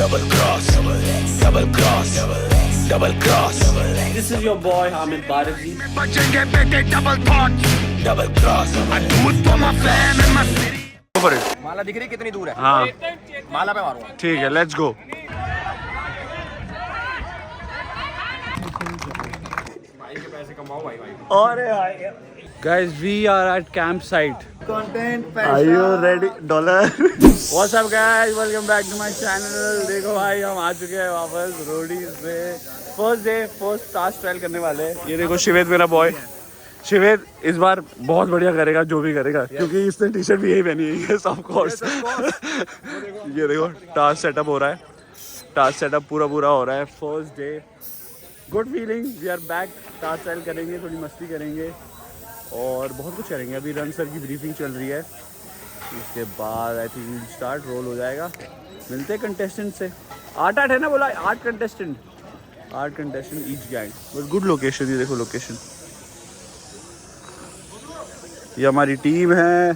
double cross, double cross, double cross. This is your boy Hamid Baraji. बचेंगे बेटे double thought, double cross. I do it for my fam and my city. Go for it. माला दिख रही है कितनी दूर है? हाँ माला पे मारूंगा। ठीक है, लेट्स गो। भाई के पैसे कमाओ भाई। Guys, we are at campsite. Content Are you ready? $. What's up guys? Welcome back to my channel. देखो भाई, हम आ चुके हैं वापस रोडीज पे। First day first task trial करने वाले हैं। ये देखो शिवेद मेरा बॉय। शिवेद इस बार बहुत बढ़िया करेगा जो भी करेगा, क्योंकि इसने टी शर्ट भी यही पहनी है ऑफ कोर्स। ये देखो टास्क सेटअप हो रहा है, टास्क सेटअप पूरा हो रहा है। First day, good feeling. We are back. Task trial करेंगे, थोड़ी मस्ती करेंगे और बहुत कुछ करेंगे। अभी रन सर की ब्रीफिंग चल रही है, उसके बाद I think will start, roll हो जाएगा। मिलते हैं कंटेस्टेंट से। 8 है ना, बोला 8 contestant each gang. But good location, ये देखो लोकेशन, ये हमारी टीम है।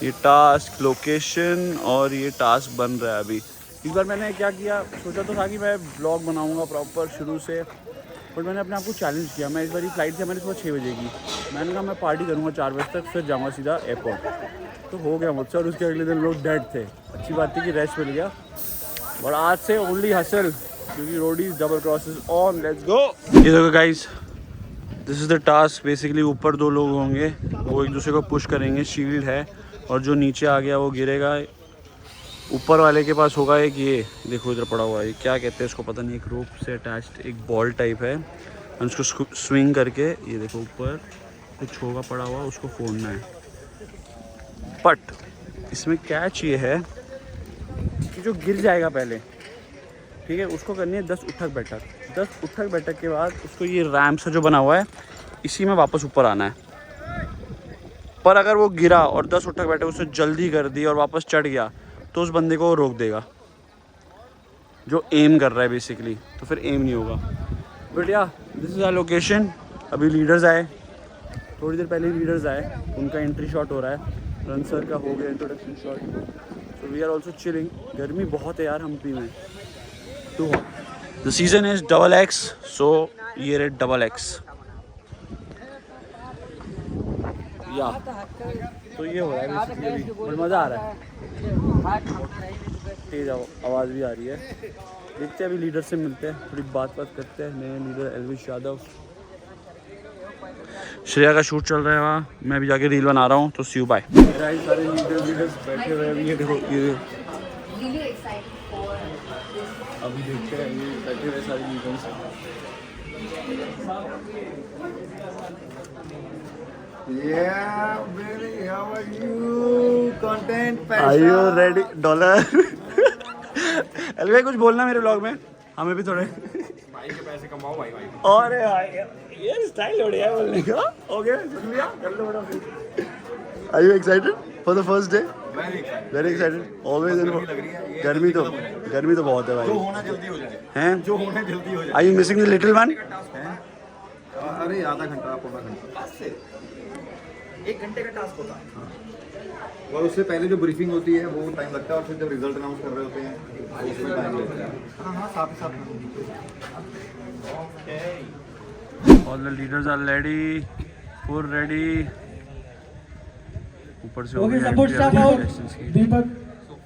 ये टास्क लोकेशन और ये टास्क बन रहा है अभी। इस बार मैंने क्या किया, सोचा तो था कि मैं ब्लॉग बनाऊंगा प्रॉपर शुरू से, बट मैंने अपने आप को चैलेंज किया। मैं इस बार फ्लाइट थी हमारी सुबह 6 बजे की। मैंने कहा मैं पार्टी करूँगा 4 बजे तक, फिर जाऊँगा सीधा एयरपोर्ट। तो हो गया मुझसे, और उसके अगले दिन लोग डेड थे। अच्छी बात थी कि रेस्ट मिल गया। बट आज से ओनली हसल, क्योंकि Roadies double cross is on. Let's go. ये देखो guys, this is the task. Basically ऊपर 2 लोग होंगे, वो एक दूसरे को पुश करेंगे। शील्ड है, और जो नीचे आ गया वो गिरेगा। ऊपर वाले के पास होगा एक, ये देखो इधर पड़ा हुआ है, क्या कहते हैं इसको पता नहीं, एक रोप से अटैच्ड एक बॉल टाइप है। और उसको स्विंग करके, ये देखो ऊपर कुछ होगा पड़ा हुआ, उसको फोड़ना है। बट इसमें कैच ये है कि जो गिर जाएगा पहले, ठीक है, उसको करनी है 10 उठक बैठक। 10 उठक बैठक के बाद उसको ये रैम्प से जो बना हुआ है, इसी में वापस ऊपर आना है। पर अगर वो गिरा और 10 उठक बैठक उसने जल्दी कर दी और वापस चढ़ गया, तो उस बंदे को रोक देगा जो एम कर रहा है बेसिकली, तो फिर एम नहीं होगा। बट या दिस इज़ आवर लोकेशन। अभी लीडर्स आए, थोड़ी देर पहले लीडर्स आए, उनका एंट्री शॉट हो रहा है। रन सर का हो गया introduction shot. So we are also chilling. गर्मी बहुत है यार हम्पी में, too hot. The season is XX, so ये रेट XX। या तो ये हो रहा है बेसिकली अभी, बट मज़ा आ रहा है। तेज आवाज़ भी आ रही है। देखते हैं, अभी लीडर से मिलते हैं, थोड़ी बात करते हैं। नए लीडर एल्विश यादव, श्रेया का शूट चल रहा है वहाँ। मैं अभी जाके रील बना रहा हूँ, तो सी यू बाय। सारे लीडर्स बैठे हुए हैं अभी। ये देखो, ये अभी देखते हैं, ये बैठे हुए सारे leaders. Yeah, baby, how are you? Content passion. Are you ready? $. भाई कुछ बोलना मेरे ब्लॉग में, हमें भी थोड़े। भाई के पैसे कमाओ भाई। और ये स्टाइल हो गया बोलने का। ओके, सुन लिया, कर लो बड़ा। Are you excited for the first day? Very excited. Always. गर्मी तो बहुत है भाई। जो होना जल्दी हो जाए। हैं? जो होना जल्दी हो जाए। Are you missing the little one? अरे आधा घंटा, पौना घंटा, 1 घंटे का टास्क होता है। और उससे पहले जो ब्रीफिंग होती है वो टाइम लगता है, और फिर जब रिजल्ट अनाउंस कर रहे होते हैं उसमें टाइम लगता है। हाँ, साथ All the leaders are ready, full ready. ऊपर से Okay, support staff out. Deepak,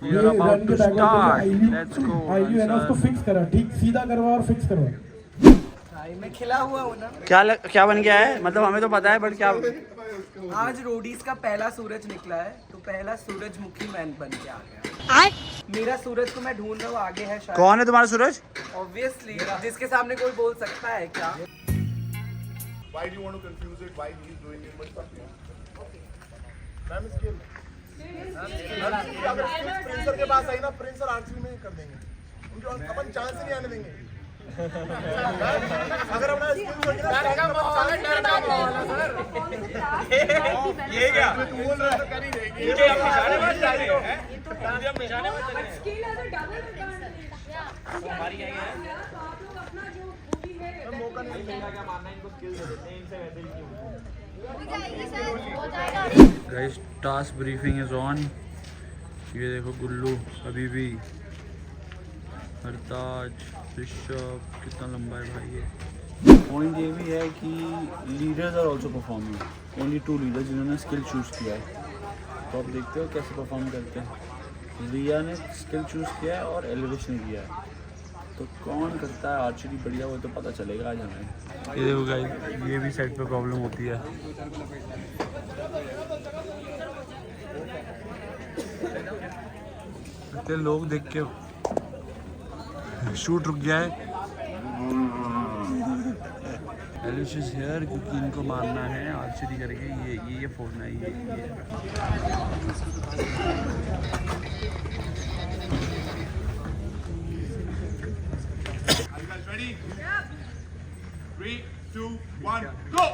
We are about to start. Let's go. है ना, उसको फिक्स करा, ठीक सीधा करवा और फिक्स करवा। मैं खिला हुआ हूँ ना। क्या बन गया है, मतलब हमें तो पता है, बट क्या आज रोडीज का पहला सूरज निकला है, तो पहला सूरजमुखी मैन बन के आ गया। मेरा सूरज को मैं ढूंढ रहा हूँ, आगे है शायद। कौन है तुम्हारा सूरज? ऑब्वियसली जिसके सामने कोई बोल सकता है क्या? Why do you want to confuse it? Why he is doing it? But ma'am skill अगर प्रिंस सर के पास आई ना, प्रिंस सर आरसीबी में कर देंगे, उनके अपन चांस ही नहीं आने देंगे। अगर अपना स्किल डर का माहौल है सर। ये क्या बोल रहा है, कर ही देंगे। ये निशाने मत डालियो, हम निशाने मत डालियो। Skill as a double advantage हमारी आई है, तो आप लोग अपना जो खूबी है मौका नहीं मिलेगा, क्या मानना है, इनको स्किल दे देते हैं, इनसे वैसे ही क्यों। Guys, task briefing is on. ये देखो गुल्लू अभी भी, हरताज, ऋषभ, कितना लंबा है भाई ये। पॉइंट ये भी है कि leaders are also performing, only 2 leaders जिन्होंने स्किल चूज़ किया है। तो आप देखते हो कैसे परफॉर्म करते हैं। रिया ने स्किल चूज़ किया है और एलिवेश ने किया है, तो कौन करता है आर्चरी बढ़िया वो तो पता चलेगा आज हमें। ये देखो गाइस, ये भी साइड पे प्रॉब्लम होती है। इतने लोग देख के शूट रुक गया है। एलिश इज हियर क्योंकि इनको मारना है आर्चरी करके। ये फोड़ना है ये। Ready? 3, 2, 1, go!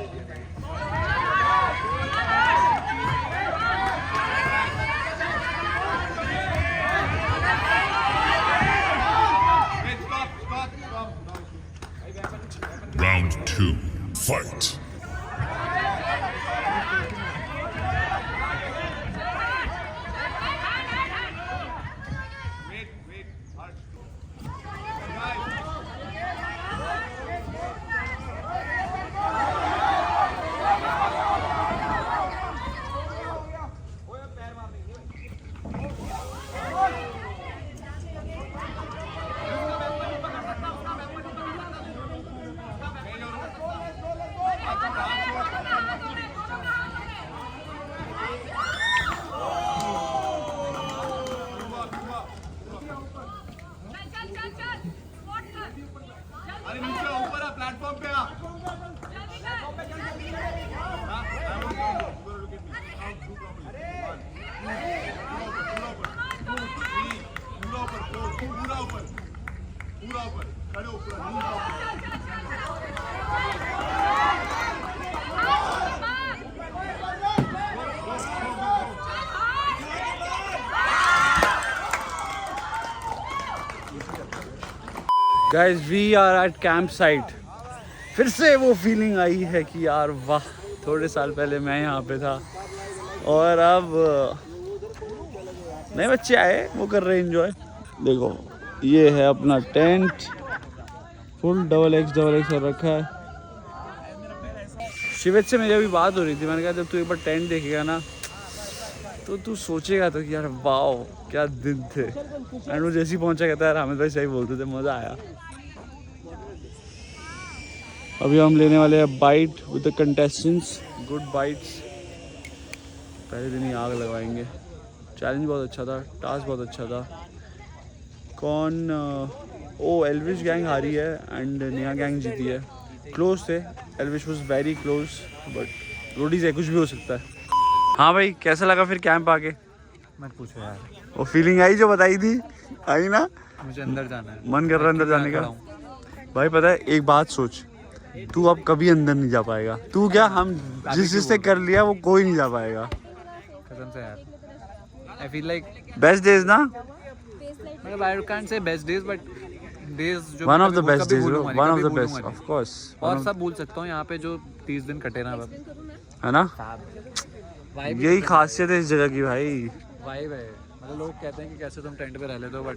Round 2, fight. अरे नीचे ऊपर आ, प्लेटफॉर्म पे आ। पूरा ऊपर खड़े ऊपर। Guys we are at camp site. फिर से वो फीलिंग आई है कि यार वाह, थोड़े साल पहले मैं यहाँ पे था और अब नए बच्चे आए, वो कर रहे हैं एंजॉय। देखो ये है अपना टेंट, फुल XX हो रखा है। शिवित से मेरी अभी बात हो रही थी, मैंने कहा जब तू एक बार टेंट देखेगा ना तो तू सोचेगा तो कि यार वाओ क्या दिन थे। एंड वो जैसे ही पहुंचा कहता है यार हामिद भाई सही बोलते थे, मज़ा आया। अभी हम लेने वाले हैं bite with the contestants, good bites. पहले दिन ही आग लगवाएंगे। चैलेंज बहुत अच्छा था, टास्क बहुत अच्छा था। कौन ओ एल्विश गैंग हारी है एंड निया गैंग जीती है। क्लोज थे, Elvish was very close but रोडी से कुछ भी हो सकता है। हाँ भाई कैसा लगा फिर कैंप आके? मत पूछो यार, वो फीलिंग आई जो बताई थी, आई ना? मुझे अंदर जाना है, मन कर रहा है अंदर जाने का। भाई पता है एक बात सोच, तू अब कभी अंदर नहीं जा पाएगा। तू क्या, हम जिस जिससे कर लिया वो कोई नहीं जा पाएगा कसम से यार। I feel like best days ना, मतलब I can't say best days but days जो one of the best days, one of the best of course. और सब भूल सकता हूँ यहाँ पे जो 30 दिन कटे ना, है ना? यही खासियत है इस जगह की भाई। वाइब है। मतलब लोग कहते हैं कि कैसे तुम टेंट पे रह लेते हो, बट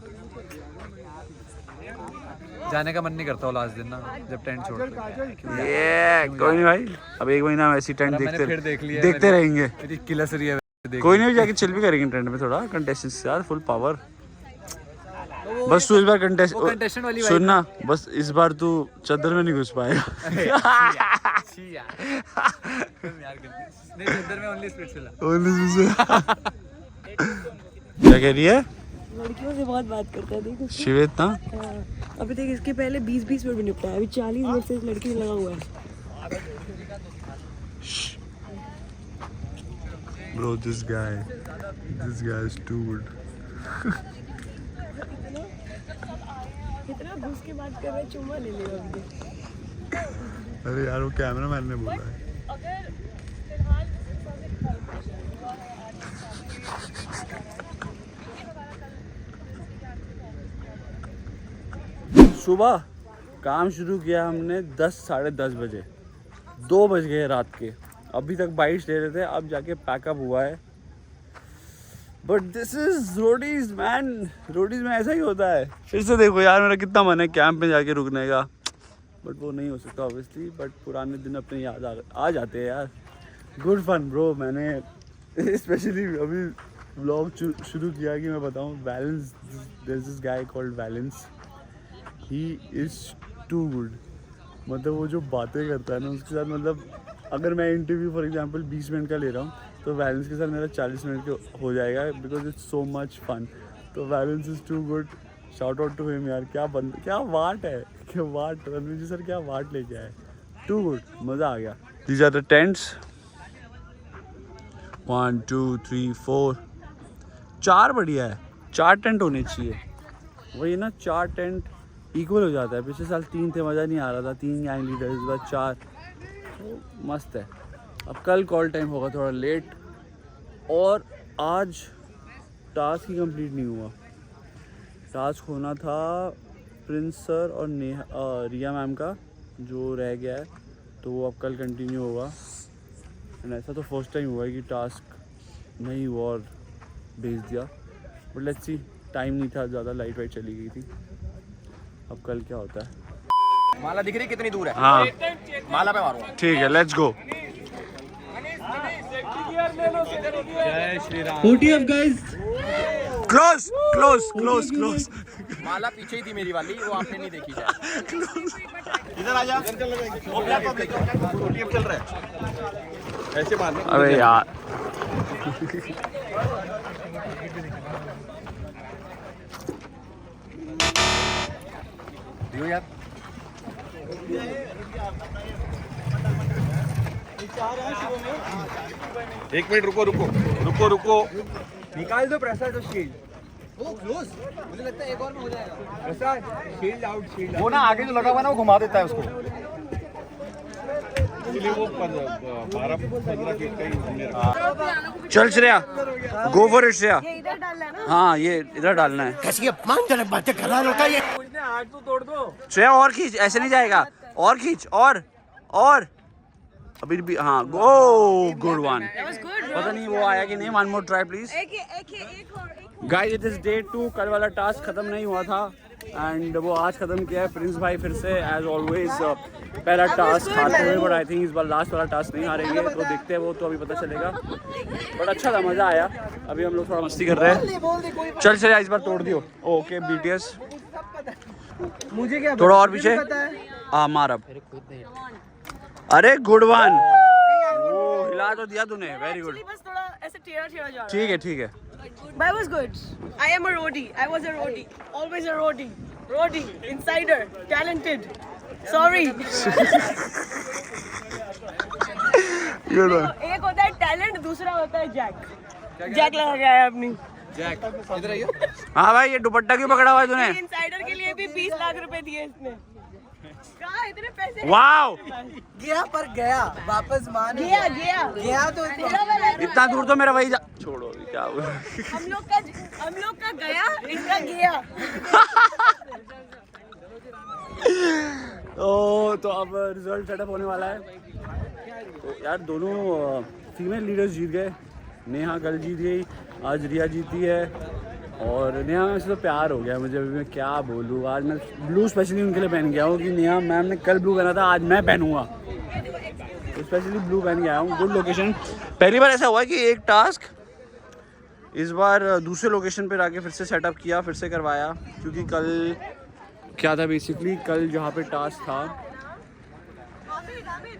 जाने का मन नहीं करता वो लास्ट दिन ना, जब टेंट छोड़ते हैं। ये कोई नहीं भाई, अब 1 महीना हम ऐसी टेंट देखते रहेंगे। किलस रही है, कोई नहीं, जाके चिल भी करेंगे टेंट में थोड़ा कंटेस्टेंट्स के साथ, फुल पावर। बस तू इस बार कंटेस्टेंट वाली सुनना, बस इस बार तू चद्दर में नहीं घुस पाएगा। चद्दर में ओनली स्प्लिट सिला। क्या कह रही है? लड़कियों से बहुत बात करता है देखो। शिवेत ना अभी तक इसके पहले 20 मिनट में निपटा है, अभी 40 मिनट से इस लड़की में लगा हुआ है। Bro, this guy is too good. कितना घुस के बात कर रहा है, चुम्मा ले लेगा अभी। अरे यार वो कैमरामैन ने बोला है। सुबह काम शुरू किया हमने 10 साढ़े 10 बजे, 2 बज गए रात के। अभी तक बाइट्स ले रहे थे, अब जाके पैकअप हुआ है। But this is Roadies man, Roadies में ऐसा ही होता है। फिर से देखो यार, मेरा कितना मन है कैंप में जाके रुकने का, बट वो नहीं हो सकता ऑब्वियसली। बट पुराने दिन अपने याद आ जाते हैं यार। Good fun bro. मैंने स्पेशली अभी व्लॉग शुरू किया कि मैं बताऊँ Valence, there is this guy called Valence, he is too good. मतलब वो जो बातें करता है ना उसके साथ, मतलब अगर मैं इंटरव्यू फॉर एग्जांपल 20 मिनट का ले रहा हूँ तो वैलेंस के साथ मेरा 40 मिनट का हो जाएगा, because it's so much fun. तो वैलेंस is too good, shout out to him यार। क्या वाट है, क्या वाट, रणवीर जी सर क्या वाट लेके आए, टू गुड, मज़ा आ गया। दीज आर द टेंट्स, 1 2 3 4, 4 बढ़िया है, 4 टेंट होने चाहिए। वही ना, 4 टेंट इक्वल हो जाता है। पिछले साल 3 थे, मज़ा नहीं आ रहा था, 3 गैंग लीडर, इस बार 4, तो मस्त है। अब कल कॉल टाइम होगा थोड़ा लेट, और आज टास्क ही कंप्लीट नहीं हुआ। टास्क होना था प्रिंस सर और रिया मैम का, जो रह गया है, तो वो अब कल कंटिन्यू होगा। एंड ऐसा तो फर्स्ट टाइम हुआ है कि टास्क नहीं हुआ और भेज दिया, बट लेट्स सी, टाइम नहीं था ज़्यादा, लाइट वाइट चली गई थी। अब कल क्या होता है। माला दिख रही कितनी दूर है? हाँ माला पे मारूंगा। ठीक है, लेट्स गो। जय Shri Ram. Close close close close. माला पीछे ही थी मेरी वाली, वो आपने नहीं देखी शायद। इधर आ जा, चल रहा है ऐसे मारने। अरे यार यार 1 मिनट रुको। निकाल दो प्रसाद और शील्ड। वो क्लोज, मुझे लगता है एक और में हो जाएगा। प्रसाद शील्ड आउट, शील्ड वो ना आगे जो लगा हुआ है ना वो घुमा देता है उसको, इसलिए वो 12-15 फीट का ही। चल Shreya, go for it Shreya. ये इधर डालना है ना? हाँ ये इधर डालना है। कैसी अपमानजनक बातें कर रहा है लड़का ये। आज तो तोड़ दो। श्रेया और खींच, ऐसे नहीं जाएगा, और खींच, और अभी भी। हाँ go, good one. That was good, bro. पता नहीं वो आया कि नहीं, वन मोर ट्राई प्लीज। एक और। गाइस इट इज डे 2, कल वाला टास्क खत्म नहीं हुआ था एंड वो आज खत्म किया है प्रिंस भाई फिर से एज ऑलवेज। पहला टास्क हारते हुए, बट आई थिंक इस बार लास्ट वाला टास्क नहीं हारेंगे, तो देखते हैं, वो तो अभी पता चलेगा। बट अच्छा था, मज़ा आया। अभी हम लोग थोड़ा मस्ती कर रहे हैं। चल चल इस बार तोड़ दियो। ओके बीटीएस, मुझे क्या थोड़ा और पीछे। हाँ मार अब। अरे गुड वन, वो हिला तो दिया तूने, वेरी गुड। बस थोड़ा ऐसे टेढ़ा जा रहा है। ठीक है ठीक है। But it was good. I am a roadie. I was a roadie. Always a roadie. Roadie, insider, talented. Sorry. Good one. एक होता है टैलेंट, दूसरा होता है जैक। जैक लगा गया है अपनी। जैक इधर आइए। हाँ भाई, ये दुपट्टा क्यों पकड़ा हुआ है तूने? इंसाइडर के लिए भी 20 लाख रुपए दिए इसने। कहाँ इतने पैसे? वाओ, गया पर गया, वापस मान गया तो इतना दूर तो मेरा वही जा। छोड़ो अभी, क्या हुआ? हम लोग का गया, इनका गया। तो अब रिजल्ट सेटअप होने वाला है। तो यार दोनों फीमेल लीडर्स जीत गए। नेहा कल जीत गई, आज रिया जीती है, और नेहा मैम से तो प्यार हो गया मुझे। अभी मैं क्या बोलूँ, आज मैं ब्लू स्पेशली उनके लिए पहन गया हूँ कि नेहा मैम ने कल ब्लू पहना था, आज मैं पहनूंगा, तो स्पेशली ब्लू पहन के आया हूँ। Good location. पहली बार ऐसा हुआ कि एक टास्क इस बार दूसरे लोकेशन पर आके फिर से सेटअप किया, फिर से करवाया, क्योंकि कल क्या था बेसिकली, कल जहाँ पे टास्क था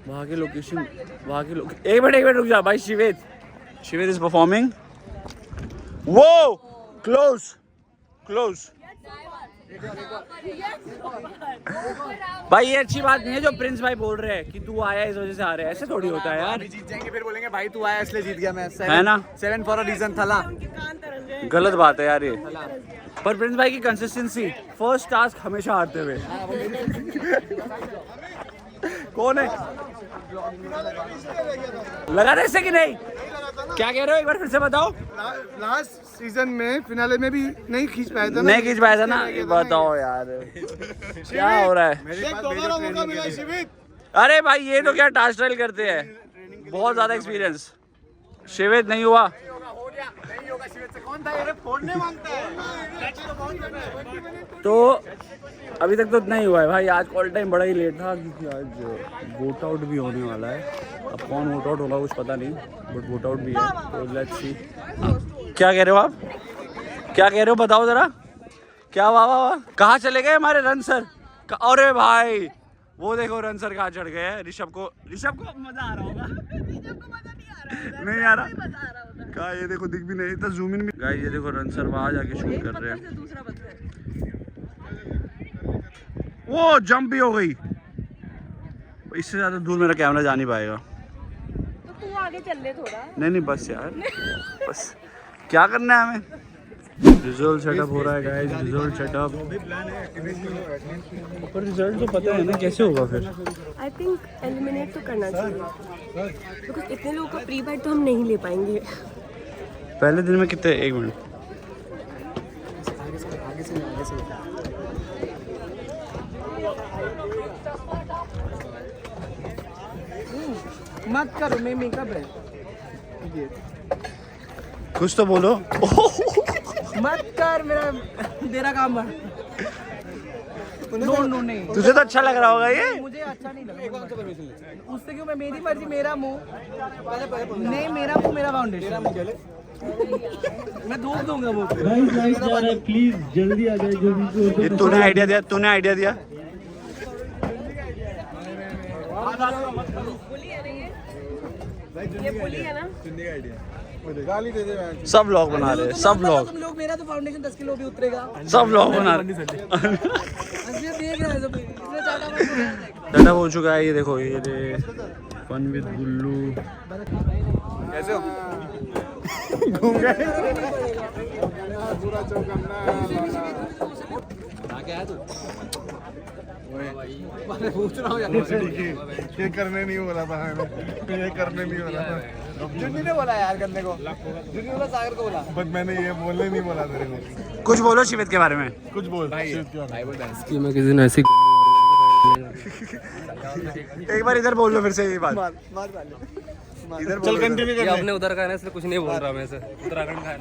वहाँ के लोकेशन, एक मिनट रुक जा भाई। शिवेद इज परफॉर्मिंग। वो क्लोज भाई, ये अच्छी बात नहीं है जो प्रिंस भाई बोल रहे हैं कि तू आया इस वजह से आ रहे हैं, ऐसे थोड़ी होता है यार। जीत जाएंगे फिर बोलेंगे भाई तू आया इसलिए जीत गया मैं, है ना, 7 फॉर अ रीजन थला। गलत बात है यार ये। पर प्रिंस भाई की कंसिस्टेंसी, फर्स्ट टास्क हमेशा हारते हुए। कौन है लगा रहे से कि नहीं? क्या कह रहे हो, एक बार फिर से बताओ। लास्ट सीजन में फिनाले में भी नहीं खींच पाया था नहीं खींच पाया था ना, बताओ यार क्या हो रहा है। अरे भाई ये तो क्या टास्क ट्रायल करते हैं, बहुत ज्यादा एक्सपीरियंस। शिवेद नहीं हुआ, तो अभी तक तो इतना ही हुआ है भाई। आज कॉल टाइम बड़ा ही लेट था क्योंकि आज वोट आउट भी होने वाला है। अब कौन वोट आउट होगा कुछ पता नहीं, बट वोट आउट भी है, तो लेट्स सी। क्या कह रहे हो आप? क्या कह रहे हो बताओ ज़रा। क्या वाह वाह वाह, कहाँ चले गए हमारे रन सर? अरे भाई वो देखो रन सर कहाँ चढ़ गए हैं। ऋषभ को मजा आ रहा होगा। नहीं आ रहा कहा, ये देखो दिख भी नहीं, इतना जूम इन भी। गाइस ये देखो रन सर वहाँ जाके शूट कर रहे हैं। वो जंप भी हो गई। इससे ज्यादा दूर मेरा कैमरा जा नहीं पाएगा। तो तू आगे चल ले थोड़ा। नहीं बस यार, बस क्या करना है हमें। रिजल्ट सेटअप हो रहा है गाइस, रिजल्ट सेटअप। पर रिजल्ट तो पता है ना कैसे होगा फिर। आई थिंक एलिमिनेट तो करना चाहिए, बिकॉज इतने लोगों का प्री बैट तो हम नहीं ले पाएंगे। पहले दिन में कितने? 1 मिनट। मत करो, मैं मेकअप है। कुछ तो बोलो। मत कर, मेरा काम है। नो नहीं, तुझे तो अच्छा लग रहा होगा ये। मुझे अच्छा नहीं लगा। उससे क्यों? मैं मेरी मर्जी, मेरा मुंह नहीं, मेरा मुंह मेरा फाउंडेशन। मैं धोख दूंगा वो। प्लीज जल्दी आ जाए जो भी। ये तूने आइडिया दिया। ये पुली है ना? सब लोग बना रहे हैं, सब लोग। तुम लोग, मेरा तो फाउंडेशन 10 किलो भी उतरेगा। सब लोग बना रहे हैं। देख रहा है सब, इतने टाटा सेटअप हो चुका है। ये देखो, ये फन विद गुल्लू। कैसे हो? घूम गए। पूछ रहा हूँ ये करने नहीं बोला था मैंने, ये करने नहीं बोला था। जुन्नी ने बोला यार करने को, जुन्नी बोला सागर को बोला। बट मैंने ये बोलने नहीं बोला तेरे को। कुछ बोलो शिवित के बारे में। कुछ बोल भाई। मैं किसी दिन ऐसी एक बार इधर बोल लो फिर से ये बात। इधर बोल। ये आपने उधर का है ना, इसलिए कुछ नहीं बोल रहा मैं। उत्तराखंड का है।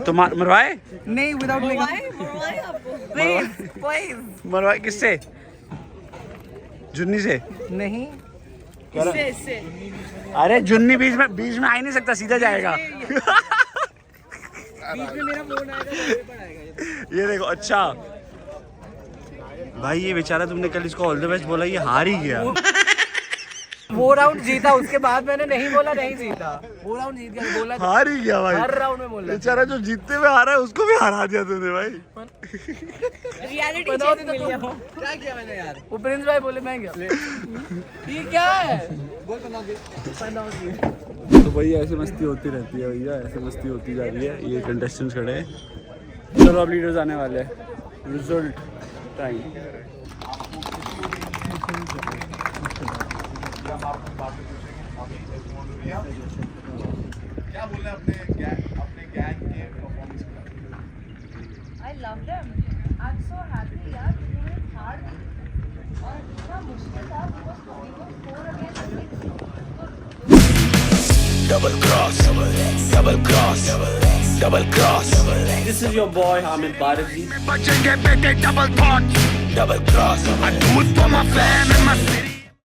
तो मरवाए नहीं, विदाउट मरवाए किससे? जुन्नी से नहीं। इससे अरे जुन्नी बीच में आ ही नहीं सकता, सीधा जाएगा। बीच में मेरा फोन आएगा। ये देखो। अच्छा भाई ये बेचारा, तुमने कल इसको ऑल द बेस्ट बोला, ये हार ही गया। वो राउंड जीता, उसके बाद मैंने नहीं बोला नहीं जीता। वो राउंड जीत गया, बोला हार ही गया भाई। हर राउंड में बोला। बेचारा जो जीतते में हारा है उसको भी हरा दिया तूने भाई। रियलिटी बताओ चेक तो मिल गया। क्या किया मैंने यार? वो प्रिंस भाई बोले मैं क्या? ये क्या है? तो भाई ऐसे मस्ती होती रहती है भैया, ऐसे मस्ती होती जा रही है। ये कंटेस्टेंट्स खड़े हैं। चलो अब लीडर्स आने वाले हैं। Result time. क्या बोलना है अपने गैंग के परफॉर्मेंस के बारे में? I love them. I'm so happy यार, उन्होंने हार दी और इतना मुश्किल था because we were 4 against 6. Double cross. This is your boy Hamid Baraji. बचेंगे बेटे double thought. Double cross. I do it for my fam and my city.